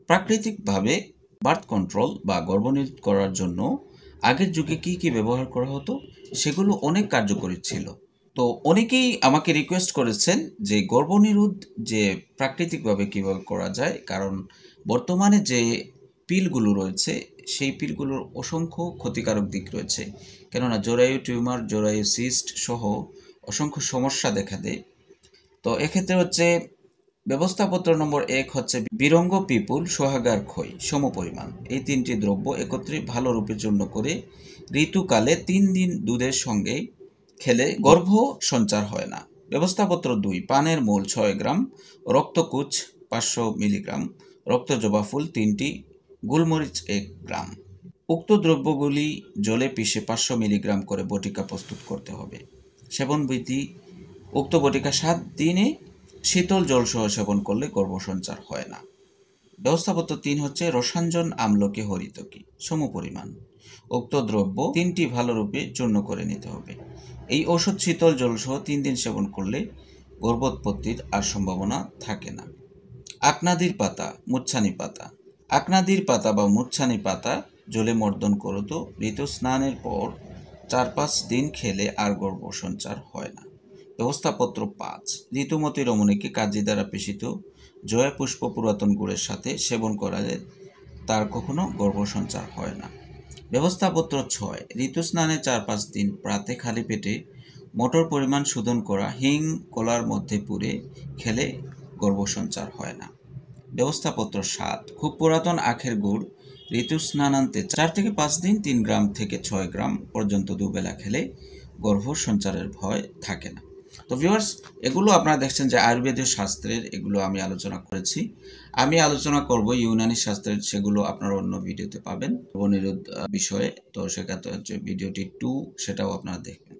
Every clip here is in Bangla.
প্রাকৃতিকভাবে বার্থ কন্ট্রোল বা গর্ভনিরোধ করার জন্য আগের যুগে কি কি ব্যবহার করা হতো সেগুলো অনেক কার্যকরী ছিল। তো অনেকেই আমাকে রিকোয়েস্ট করেছেন যে গর্ভনিরোধ যে প্রাকৃতিকভাবে কীভাবে করা যায়, কারণ বর্তমানে যে পিলগুলো রয়েছে সেই পিলগুলোর অসংখ্য ক্ষতিকারক দিক রয়েছে। কেননা জরায়ু টিউমার, জরায়ু সিস্ট সহ অসংখ্য সমস্যা দেখা দেয়। তো এক্ষেত্রে হচ্ছে ব্যবস্থাপত্র নম্বর 1 হচ্ছে বিরঙ্গ পিপুল, সোহাগার খই সমপরিমাণ। এই 3টি দ্রব্য একত্রে ভালোরূপে চূর্ণ করে ঋতুকালে 3 দিন দুধের সঙ্গে খেলে গর্ভ সঞ্চার হয় না। ব্যবস্থাপত্র 2 পানের মূল 6 গ্রাম, রক্তকুচ 500 মিলিগ্রাম, রক্তজবা ফুল 3টি, গোলমরিচ 1 গ্রাম। উক্ত দ্রব্যগুলি জলে পিষে 500 মিলিগ্রাম করে বটিকা প্রস্তুত করতে হবে। সেবনবিধি: উক্ত বটিকা 7 দিনে শীতল জলসহ সেবন করলে গর্ভসঞ্চার হয় না। ব্যবস্থাপত্র 3 হচ্ছে রসাঞ্জন আমলকি হরিতকি সমপরিমাণ। উক্ত দ্রব্য 3টি ভালোরূপে চূর্ণ করে নিতে হবে। এই ঔষধ শীতল জলসহ 3 দিন সেবন করলে গর্ভোৎপত্তির আর সম্ভাবনা থাকে না। আকনাদির পাতা, মুচ্ছানি পাতা। আকনাদির পাতা বা মুচ্ছানি পাতা জলে মর্দন করত ঋতুস্নানের পর 4-5 দিন খেলে আর গর্ভসঞ্চার হয় না। ব্যবস্থাপত্র 5 ঋতুমতী রমণীকে কাজি দ্বারা পেষিত জয়া পুষ্প পুরাতন গুড়ের সাথে সেবন করালে তার কখনো গর্ভসঞ্চার হয় না। ব্যবস্থাপত্র 6 ঋতুস্নানে 4-5 দিন প্রাতে খালি পেটে মোটর পরিমাণ শোধন করা হিং কলার মধ্যে পুরে খেলে গর্ভসঞ্চার হয় না। ব্যবস্থাপত্র 7 খুব পুরাতন আখের গুড় ঋতুস্নানান্তে 4 থেকে 5 দিন 3 গ্রাম থেকে 6 গ্রাম পর্যন্ত দুবেলা খেলে গর্ভসঞ্চারের ভয় থাকে না। তো ভিউয়ার্স, এগুলো আপনারা দেখছেন যে আয়ুর্বেদীয় শাস্ত্রের, এগুলো আমি আলোচনা করেছি। আমি আলোচনা করব ইউনানি শাস্ত্রের, সেগুলো আপনারা অন্য ভিডিওতে পাবেন গর্ভনিরোধ বিষয়ে। তো সেক্ষেত্রে হচ্ছে ভিডিওটি 2, সেটাও আপনারা দেখবেন।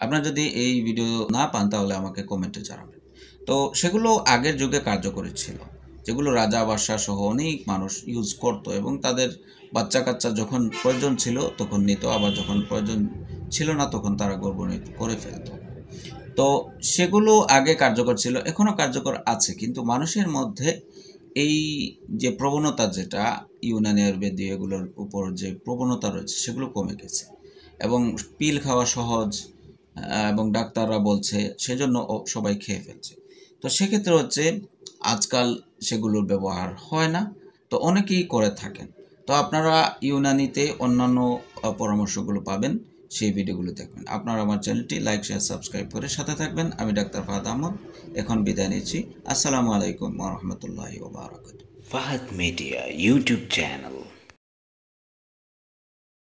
আপনারা যদি এই ভিডিও না পান তাহলে আমাকে কমেন্টে জানাবেন। তো সেগুলো আগের যুগে কার্যকরী ছিল, যেগুলো রাজা বাদশাহ সহ অনেক মানুষ ইউজ করত এবং তাদের বাচ্চা কাচ্চা যখন প্রয়োজন ছিল তখন নিত, আবার যখন প্রয়োজন ছিল না তখন তারা গর্ভনিরোধ করে ফেলত। তো সেগুলো আগে কার্যকর ছিল, এখনও কার্যকর আছে, কিন্তু মানুষের মধ্যে এই যে প্রবণতা, যেটা ইউনানি আয়ুর্বেদীয় এগুলোর উপর যে প্রবণতা রয়েছে সেগুলো কমে গেছে এবং পিল খাওয়া সহজ এবং ডাক্তাররা বলছে সেজন্য সবাই খেয়ে ফেলছে। তো সেক্ষেত্রে হচ্ছে আজকাল সেগুলোর ব্যবহার হয় না, তো অনেকেই করে থাকেন। তো আপনারা ইউনানিতে অন্যান্য পরামর্শগুলো পাবেন, সেই ভিডিওগুলো দেখবেন। আপনারা আমার চ্যানেলটি লাইক, শেয়ার, সাবস্ক্রাইব করে সাথে থাকবেন। আমি ডাক্তার ফাহাদ আহমদ এখন বিদায় নিচ্ছি। আসসালামু আলাইকুম ওয়া রাহমাতুল্লাহি ওয়া বারাকাতুহু। Fahad media YouTube channel.